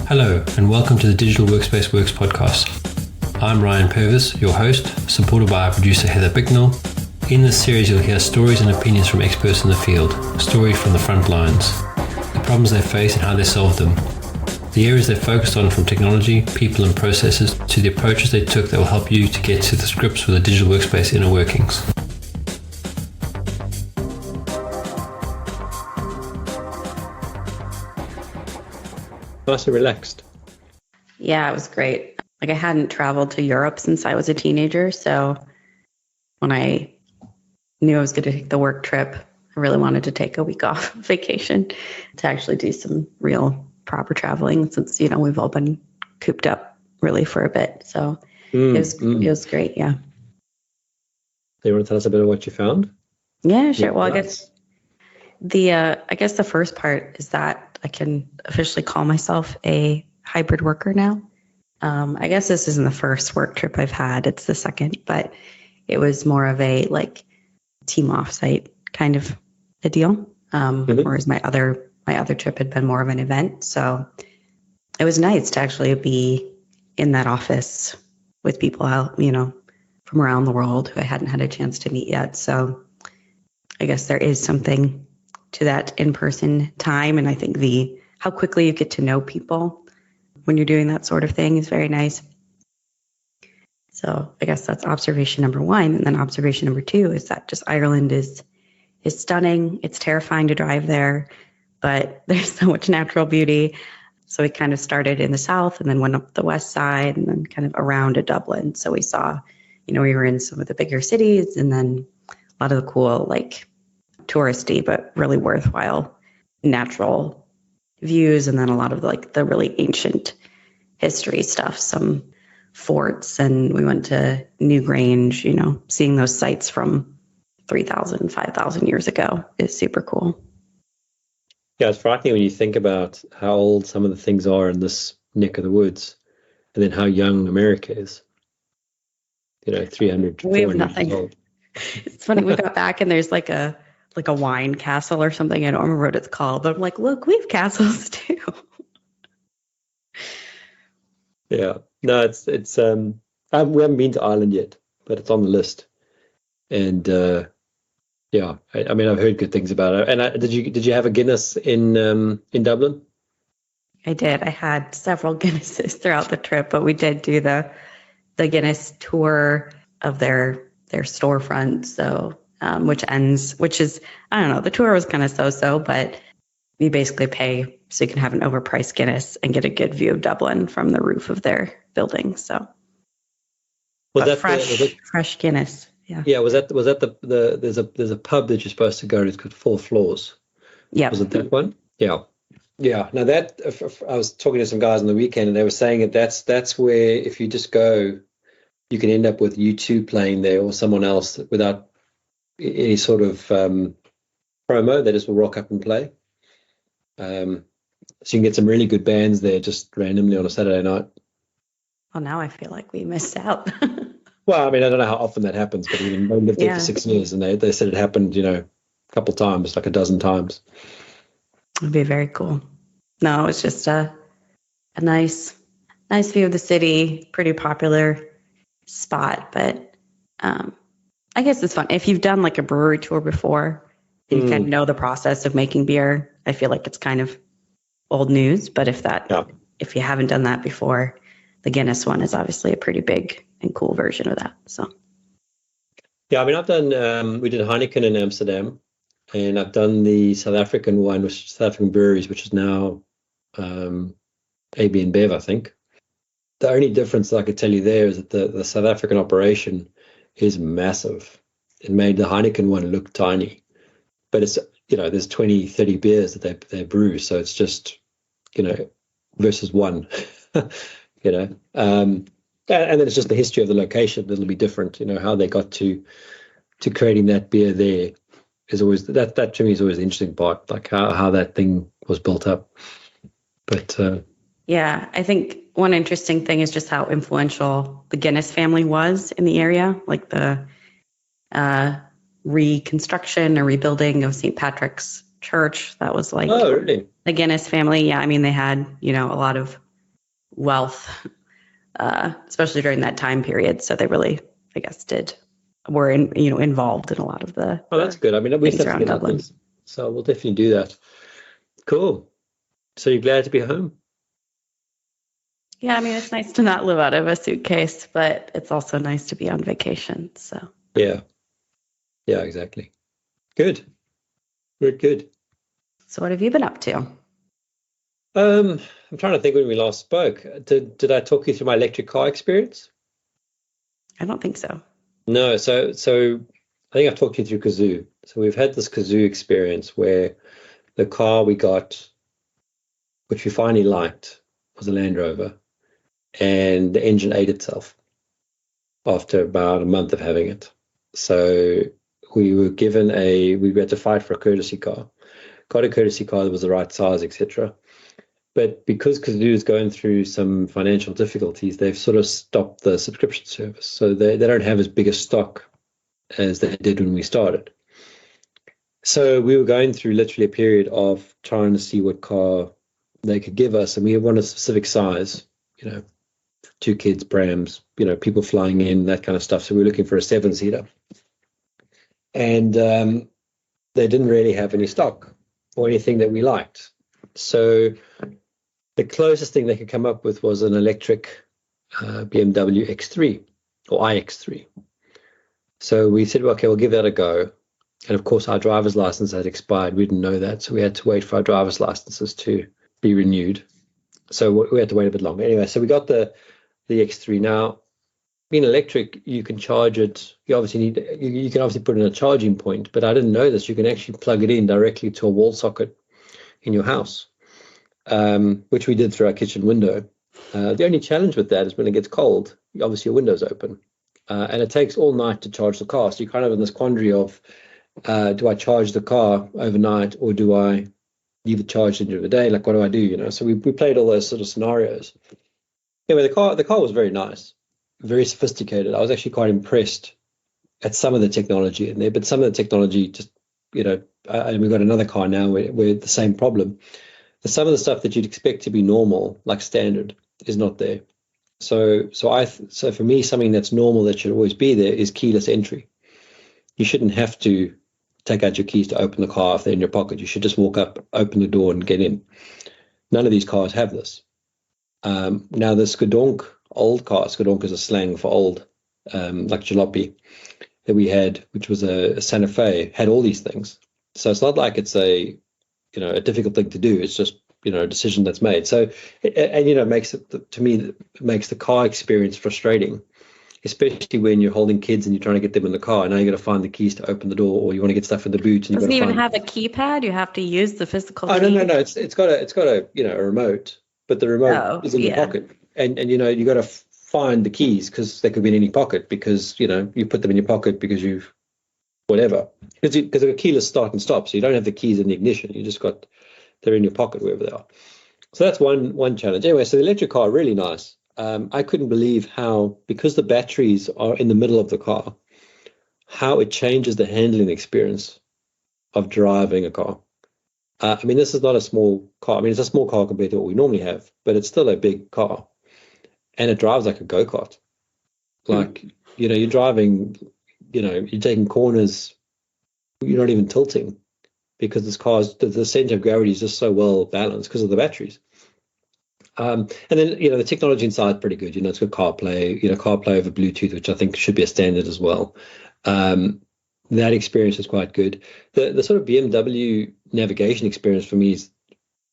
Hello, and welcome to the Digital Workspace Works podcast. I'm Ryan Purvis, your host, supported by our producer Heather Bicknell. In this series, you'll hear stories and opinions from experts in the field, stories from the front lines, the problems they face and how they solved them, the areas they focused on from technology, people and processes, to the approaches they took that will help you to get to the grips with the digital workspace inner workings. Nice and relaxed. Yeah, it was great. Like, I hadn't traveled to Europe since I was a teenager. So when I knew I was going to take the work trip, I really wanted to take a week off vacation to actually do some real proper traveling since, we've all been cooped up really for a bit. So it was great. Yeah. Do you want to tell us a bit of what you found? Yeah, sure. Well, I guess the first part is that I can officially call myself a hybrid worker now. I guess this isn't the first work trip I've had. It's the second, but it was more of a team offsite kind of a deal. Whereas my other trip had been more of an event. So it was nice to actually be in that office with people out, from around the world who I hadn't had a chance to meet yet. So I guess there is something to that in-person time. And I think how quickly you get to know people when you're doing that sort of thing is very nice. So I guess that's observation number one. And then observation number two is that just Ireland is stunning. It's terrifying to drive there, but there's so much natural beauty. So we kind of started in the south and then went up the west side and then kind of around to Dublin. So we saw, we were in some of the bigger cities and then a lot of the cool, touristy, but really worthwhile natural views. And then a lot of the really ancient history stuff, some forts, and we went to Newgrange, seeing those sites from 3,000, 5,000 years ago is super cool. Yeah, it's frightening when you think about how old some of the things are in this neck of the woods and then how young America is. 300, we have 400 nothing. years old. It's funny, we got back and there's like a wine castle or something. I don't remember what it's called, but I'm like, look, we have castles too. Yeah, no, it's we haven't been to Ireland yet, but it's on the list. And yeah, I mean, I've heard good things about it. And did you have a Guinness in Dublin? I did. I had several Guinnesses throughout the trip, but we did do the Guinness tour of their storefront. So which is, I don't know, the tour was kind of so-so, but you basically pay so you can have an overpriced Guinness and get a good view of Dublin from the roof of their building. So fresh Guinness. Yeah. Yeah. Was that there's a pub that you're supposed to go to. It's got 4 floors. Yeah. Was it that one? Yeah. Yeah. Now that I was talking to some guys on the weekend and they were saying that's where if you just go, you can end up with U2 playing there or someone else without any sort of promo. They just will rock up and play. So you can get some really good bands there just randomly on a Saturday night. Well, now I feel like we missed out. Well, I mean, I don't know how often that happens, but even they lived there for 6 years and they said it happened, a couple times, like a dozen times. It'd be very cool. No, it was just a nice view of the city, pretty popular spot, but I guess it's fun. If you've done a brewery tour before, and you kind of know the process of making beer, I feel like it's kind of old news. But if you haven't done that before, the Guinness one is obviously a pretty big and cool version of that. So, yeah, I mean, I've done. We did Heineken in Amsterdam, and I've done the South African one, which is South African breweries, which is now AB and Bev, I think. The only difference that I could tell you there is that the South African operation is massive. It made the Heineken one look tiny, but it's, there's 20, 30 beers that they brew. So it's just, versus one, and then it's just the history of the location that'll be different, how they got to creating that beer there is always, that to me is always the interesting part, like how that thing was built up. But yeah, I think one interesting thing is just how influential the Guinness family was in the area, like the reconstruction or rebuilding of St. Patrick's Church. That was oh, really? The Guinness family. Yeah, I mean, they had, a lot of wealth, especially during that time period. So they really, I guess, were involved in a lot of the. Oh, that's good. I mean, we things have to around get Dublin. this, so we'll definitely do that. Cool. So you're glad to be home? Yeah, I mean, it's nice to not live out of a suitcase, but it's also nice to be on vacation. So Yeah, exactly. Good. Good. So what have you been up to? I'm trying to think when we last spoke. Did I talk you through my electric car experience? I don't think so. No. So I think I've talked you through Kazoo. So we've had this Kazoo experience where the car we got, which we finally liked, was a Land Rover, and the engine ate itself after about a month of having it. So we had to fight for a courtesy car. Got a courtesy car that was the right size, etc. But because Kazoo is going through some financial difficulties, they've sort of stopped the subscription service. So they don't have as big a stock as they did when we started. So we were going through literally a period of trying to see what car they could give us. And we wanted a specific size, 2 kids, prams, people flying in, that kind of stuff. So we were looking for a 7-seater. And they didn't really have any stock or anything that we liked. So the closest thing they could come up with was an electric BMW X3 or iX3. So we said, well, okay, we'll give that a go. And of course, our driver's license had expired. We didn't know that. So we had to wait for our driver's licenses to be renewed. So we had to wait a bit longer. Anyway, so we got the X3. Now, being electric, you can charge it. You can obviously put in a charging point, but I didn't know this. You can actually plug it in directly to a wall socket in your house. Which we did through our kitchen window. The only challenge with that is when it gets cold, obviously your window's open. And it takes all night to charge the car. So you're kind of in this quandary of, do I charge the car overnight or do I leave it charged into the day? Like, what do I do? So we played all those sort of scenarios. Anyway, the car was very nice, very sophisticated. I was actually quite impressed at some of the technology in there, but some of the technology just, and we've got another car now where the same problem. Some of the stuff that you'd expect to be normal, like standard, is not there. So for me, something that's normal that should always be there is keyless entry. You shouldn't have to take out your keys to open the car if they're in your pocket. You should just walk up, open the door, and get in. None of these cars have this. Now the Skodonk old car, Skodonk is a slang for old, like jalopy that we had, which was a Santa Fe, had all these things. So it's not like it's a difficult thing to do. It's just, a decision that's made. So, and makes the car experience frustrating, especially when you're holding kids and you're trying to get them in the car. Now you got to find the keys to open the door, or you want to get stuff in the boot. And doesn't even have a keypad. You have to use the physical key. No. It's got a a remote, but the remote is in your pocket, and you got to find the keys because they could be in any pocket because you put them in your pocket because you've whatever because they're a keyless start and stop, so you don't have the keys in the ignition. You just got they're in your pocket wherever they are. So that's one challenge. Anyway, so the electric car really nice. I couldn't believe how, because the batteries are in the middle of the car, how it changes the handling experience of driving a car. This is not a small car. It's a small car compared to what we normally have, but it's still a big car, and it drives like a go-kart. Like you're driving. You're taking corners, you're not even tilting because this car's, the center of gravity is just so well balanced because of the batteries. And then, the technology inside is pretty good. It's got CarPlay, CarPlay over Bluetooth, which I think should be a standard as well. That experience is quite good. The sort of BMW navigation experience for me is,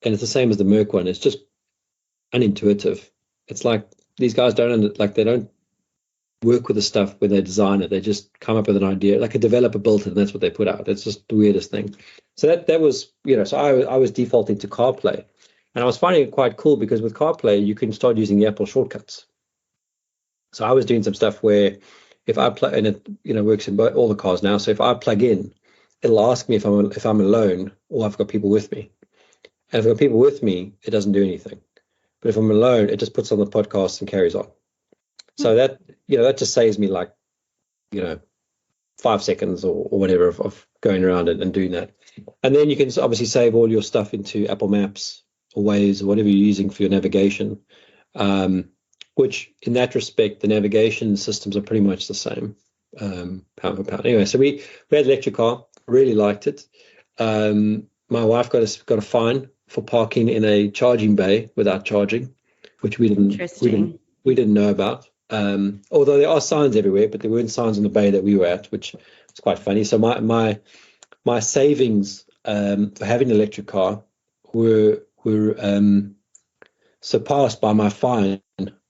and it's the same as the Merc one, it's just unintuitive. It's like these guys they don't work with the stuff when they design it. They just come up with an idea, like a developer built it, and that's what they put out. It's just the weirdest thing. So that was, so I was defaulting to CarPlay, and I was finding it quite cool because with CarPlay you can start using the Apple shortcuts. So I was doing some stuff where if I plug, and it works in all the cars now. So if I plug in, it'll ask me if I'm alone or I've got people with me. And if I've got people with me, it doesn't do anything. But if I'm alone, it just puts on the podcast and carries on. So that just saves me 5 seconds or whatever of going around and doing that. And then you can obviously save all your stuff into Apple Maps or Waze or whatever you're using for your navigation. which in that respect, the navigation systems are pretty much the same, pound for pound. Anyway, so we had an electric car, really liked it. My wife got a fine for parking in a charging bay without charging, which we didn't know about. Although there are signs everywhere, but there weren't signs in the bay that we were at, which was quite funny. So my savings for having an electric car were surpassed by my fine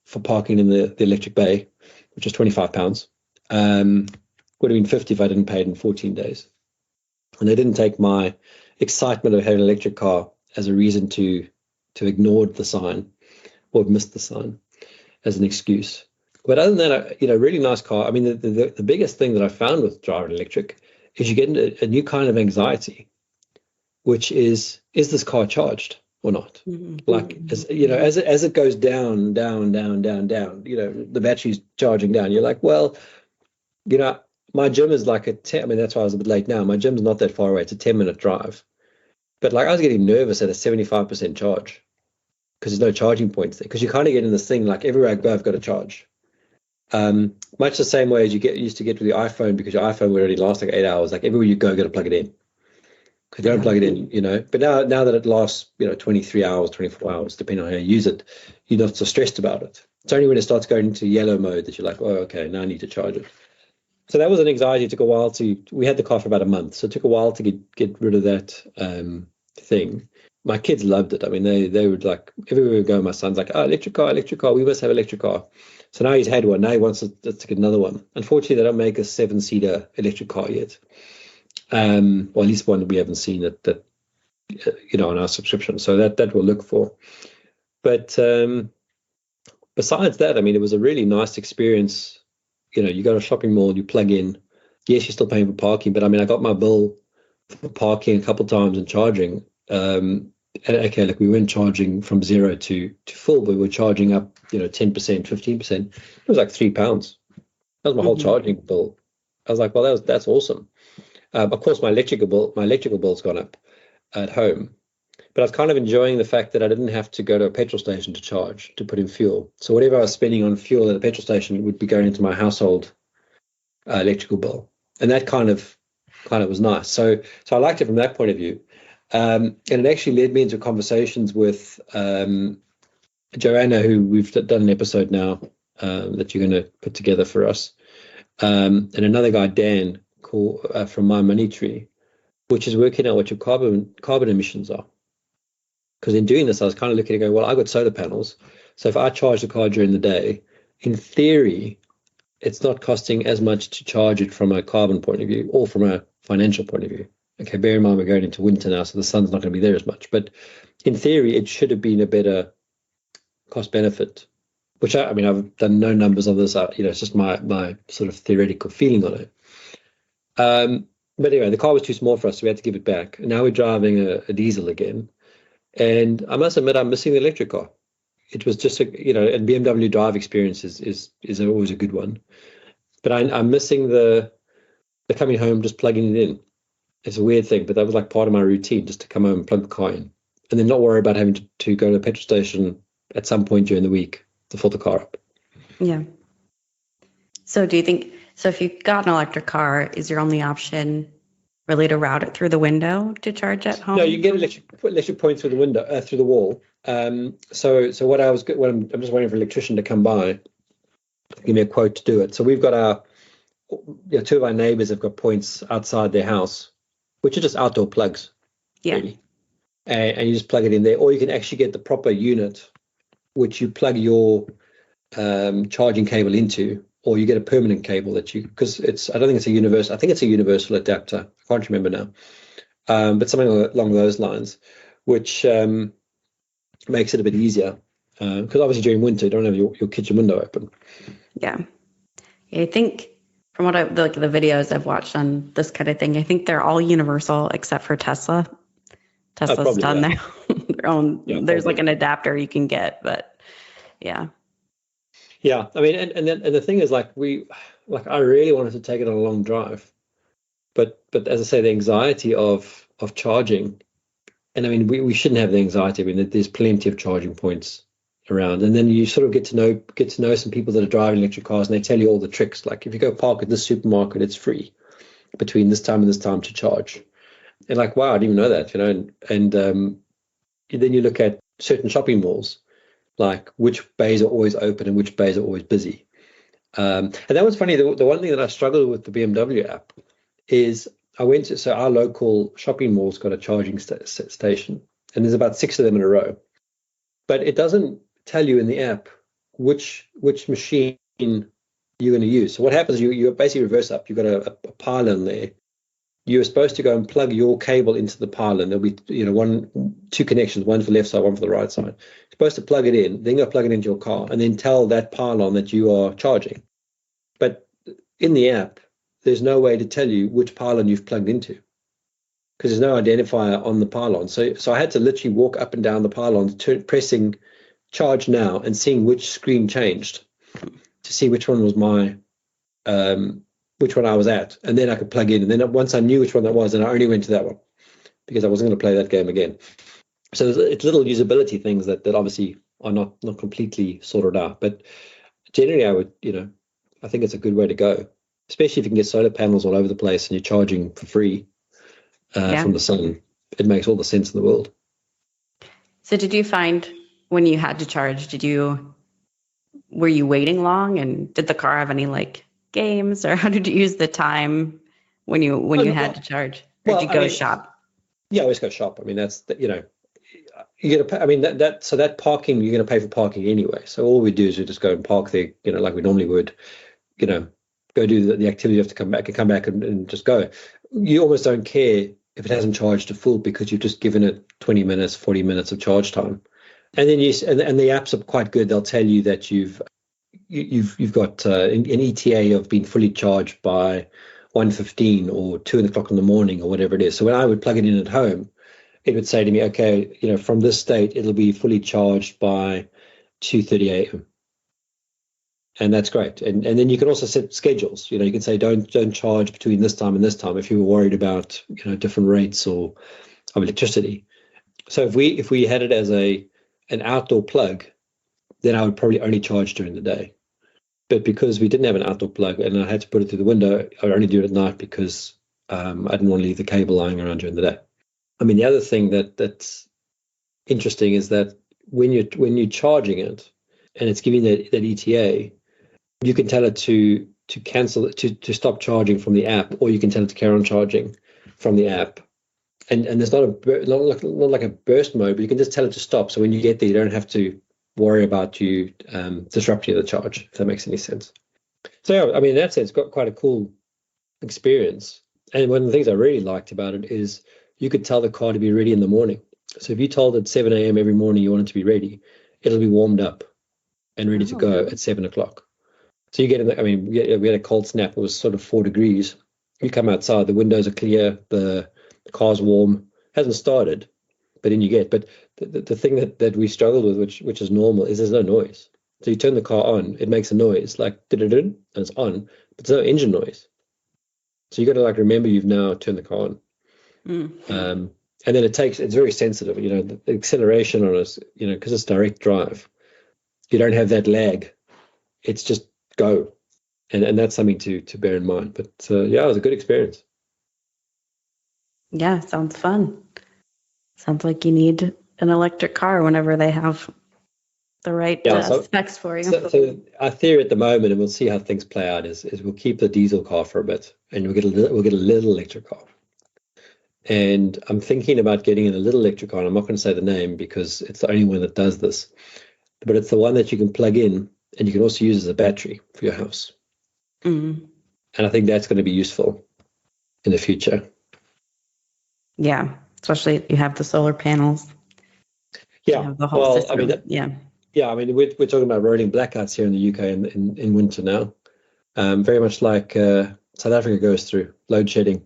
for parking in the electric bay, which was £25. Would have been 50 if I didn't pay it in 14 days. And they didn't take my excitement of having an electric car as a reason to ignore the sign or have missed the sign as an excuse. But other than that, really nice car. I mean, the biggest thing that I found with driving electric is you get a new kind of anxiety, which is this car charged or not? Mm-hmm. Like, as it goes down, the battery's charging down. You're like, well, my gym is like I mean, that's why I was a bit late now. My gym's not that far away. It's a 10-minute drive. But like I was getting nervous at a 75% charge because there's no charging points there. Because you kind of get in this thing like everywhere I go, I've got to charge. Much the same way as you used to get with the iPhone, because your iPhone would only last like 8 hours. Like everywhere you go, got to plug it in. Because you don't plug it in, But now that it lasts, 23 hours, 24 hours, depending on how you use it, you're not so stressed about it. It's only when it starts going into yellow mode that you're like, oh, okay, now I need to charge it. So that was an anxiety. It took a while we had the car for about a month. So it took a while to get rid of that thing. My kids loved it. I mean, they would like, everywhere we go, my son's like, oh, electric car. We must have electric car. So now he's had one. Now he wants to get another one. Unfortunately, they don't make a 7-seater electric car yet. Or at least one that we haven't seen that on our subscription. So that we'll look for. But besides that, I mean, it was a really nice experience. You go to a shopping mall, you plug in. Yes, you're still paying for parking, but I mean, I got my bill for parking a couple of times and charging. Okay, look, we weren't charging from 0 to full, but we were charging up, 10%, 15%. It was like £3. That was my whole charging bill. I was like, well, that's awesome. Of course, my electrical bill's gone up at home, but I was kind of enjoying the fact that I didn't have to go to a petrol station to charge, to put in fuel. So whatever I was spending on fuel at a petrol station would be going into my household electrical bill, and that kind of was nice. So I liked it from that point of view. And it actually led me into conversations with Joanna, who we've done an episode now that you're going to put together for us, and another guy, Dan, from My Money Tree, which is working out what your carbon emissions are. Because in doing this, I was kind of looking at going, well, I got solar panels. So if I charge the car during the day, in theory, it's not costing as much to charge it from a carbon point of view or from a financial point of view. Okay, bear in mind we're going into winter now, so the sun's not going to be there as much. But in theory, it should have been a better cost benefit, which I mean, I've done no numbers on this. It's just my sort of theoretical feeling on it. But anyway, the car was too small for us, so we had to give it back. And now we're driving a diesel again. And I must admit, I'm missing the electric car. It was just and BMW drive experience is always a good one. But I'm missing the coming home, just plugging it in. It's a weird thing, but that was like part of my routine, just to come home and plug the car in, and then not worry about having to go to a petrol station at some point during the week to fill the car up. Yeah. So do you think, if you got an electric car, is your only option really to route it through the window to charge at home? No, you get electric points through the window, through the wall. So I'm just waiting for an electrician to come by, give me a quote to do it. So we've got two of our neighbors have got points outside their house, which are just outdoor plugs. Yeah. Really. And you just plug it in there, or you can actually get the proper unit, which you plug your charging cable into, or you get a permanent cable because I don't think it's a universal. I think it's a universal adapter. I can't remember now, but something along those lines, which makes it a bit easier. Because obviously during winter, you don't have your kitchen window open. Yeah. I think from what the videos I've watched on this kind of thing, I think they're all universal except for Tesla. Tesla's done their own. Yeah, there's like an adapter you can get, but yeah. Yeah, I mean, and the thing is, I really wanted to take it on a long drive, but as I say, the anxiety of charging, and I mean, we shouldn't have the anxiety. I mean, there's plenty of charging points around, and then you sort of get to know some people that are driving electric cars, and they tell you all the tricks. Like if you go park at this supermarket, it's free between this time and this time to charge. And like, wow, I didn't even know that, and then you look at certain shopping malls, like which bays are always open and which bays are always busy. And that was funny. The one thing that I struggled with the BMW app is so our local shopping mall's got a charging station, and there's about 6 of them in a row, but it doesn't tell you in the app which machine you're going to use. So what happens, you basically reverse up. You've got a pylon there. You're supposed to go and plug your cable into the pylon. There'll be, two connections, one for the left side, one for the right side. You're supposed to plug it in, then go plug it into your car, and then tell that pylon that you are charging. But in the app, there's no way to tell you which pylon you've plugged into, because there's no identifier on the pylon. So I had to literally walk up and down the pylon, pressing charge now and seeing which screen changed to see which one was which one I was at, and then I could plug in. And then once I knew which one that was, then I only went to that one because I wasn't going to play that game again. So it's little usability things that obviously are not completely sorted out. But generally, I think it's a good way to go, especially if you can get solar panels all over the place and you're charging for free from the sun. It makes all the sense in the world. So did you find when you had to charge, were you waiting long, and did the car have any like games, or how did you use the time when you had to charge? Or did you go shop? Yeah, I always go shop. I mean, that's you're gonna pay. I mean, that parking, you're gonna pay for parking anyway. So all we do is we just go and park there, like we normally would. Go do the activity, you have to come back and just go. You almost don't care if it hasn't charged to full, because you've just given it 20 minutes, 40 minutes of charge time. And then and the apps are quite good. They'll tell you that you've got an ETA of being fully charged by 1:15 or 2:00 in the morning or whatever it is. So when I would plug it in at home, it would say to me, okay, from this date, it'll be fully charged by 2:30 a.m. And that's great. And then you can also set schedules. You can say don't charge between this time and this time if you were worried about different rates of electricity. So if we had it as an outdoor plug, then I would probably only charge during the day. But because we didn't have an outdoor plug and I had to put it through the window, I would only do it at night because I didn't want to leave the cable lying around during the day. I mean, the other thing that's interesting is that when you're charging it and it's giving that ETA, you can tell it to cancel it, to stop charging from the app, or you can tell it to carry on charging from the app. And there's not like a burst mode, but you can just tell it to stop. So when you get there, you don't have to worry about you disrupting the charge, if that makes any sense. So yeah, I mean, in that sense, got quite a cool experience. And one of the things I really liked about it is you could tell the car to be ready in the morning. So if you told it 7 a.m. every morning you want it to be ready, it'll be warmed up and ready to go at 7:00. So you get we had a cold snap. It was sort of 4 degrees. You come outside, the windows are clear, the car's warm, hasn't started, but then you get. But the thing that we struggled with, which is normal, is there's no noise. So you turn the car on, it makes a noise like and it's on, but there's no engine noise. So you got to remember you've now turned the car on. Mm-hmm. And then it's very sensitive. The acceleration on us, because it's direct drive, you don't have that lag. It's just go, and that's something to bear in mind. But yeah, it was a good experience. Yeah, sounds fun. Sounds like you need an electric car whenever they have the right specs for you. So our theory at the moment, and we'll see how things play out, is we'll keep the diesel car for a bit, and we'll get a little electric car. And I'm thinking about getting in a little electric car. And I'm not going to say the name because it's the only one that does this, but it's the one that you can plug in and you can also use as a battery for your house. Mm. And I think that's going to be useful in the future. Yeah, especially if you have the solar panels. Yeah, the whole system. I mean, we're talking about rolling blackouts here in the UK in winter now, very much like South Africa goes through load shedding.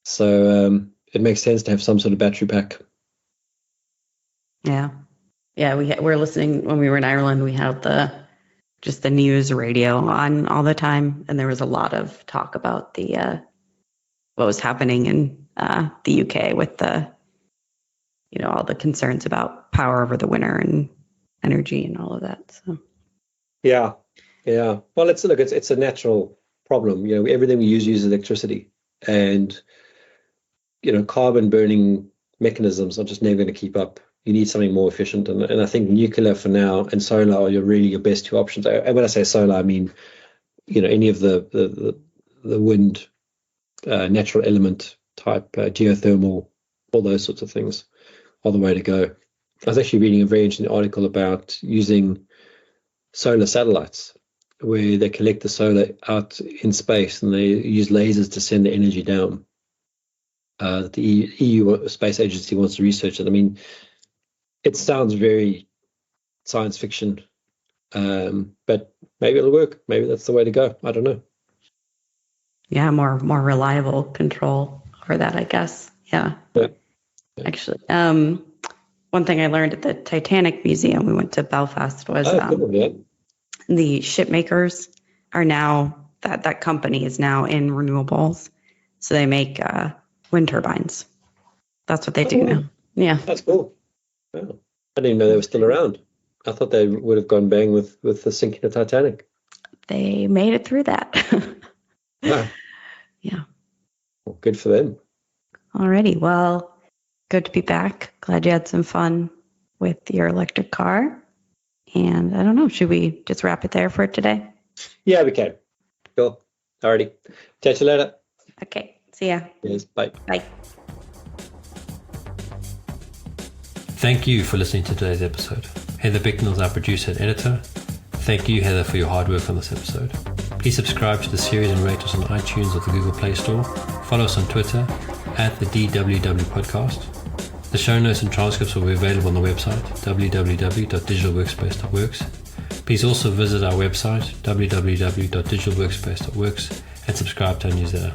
So it makes sense to have some sort of battery pack. Yeah, we're listening when we were in Ireland. We had just the news radio on all the time, and there was a lot of talk about the what was happening in the UK with the all the concerns about power over the winter and energy and all of that. So Yeah. Well, it's a natural problem. Everything we use uses electricity, and carbon burning mechanisms are just never going to keep up. You need something more efficient, and I think nuclear for now and solar are really your best two options. And when I say solar, I mean any of the wind, natural element type, geothermal, all those sorts of things are the way to go. I was actually reading a very interesting article about using solar satellites, where they collect the solar out in space and they use lasers to send the energy down. The EU Space Agency wants to research it. I mean, it sounds very science fiction, but maybe it'll work. Maybe that's the way to go. I don't know. Yeah, more reliable control over that, I guess. Yeah. Actually, one thing I learned at the Titanic Museum, we went to Belfast, was the ship makers are now, that company is now in renewables. So they make wind turbines. That's what they do now. Yeah. That's cool. Wow. I didn't even know they were still around. I thought they would have gone bang with the sinking of Titanic. They made it through that. Wow. Yeah. Well, good for them. Alrighty. Well, good to be back. Glad you had some fun with your electric car. And I don't know, should we just wrap it there for today? Yeah, we can. Cool. Alrighty. Catch you later. Okay. See ya. Yes. Bye. Bye. Thank you for listening to today's episode. Heather Bicknell is our producer and editor. Thank you, Heather, for your hard work on this episode. Please subscribe to the series and rate us on iTunes or the Google Play Store. Follow us on Twitter @the DWW Podcast. The show notes and transcripts will be available on the website www.digitalworkspace.works. Please also visit our website www.digitalworkspace.works and subscribe to our newsletter.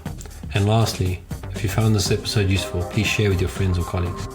And lastly, if you found this episode useful, please share with your friends or colleagues.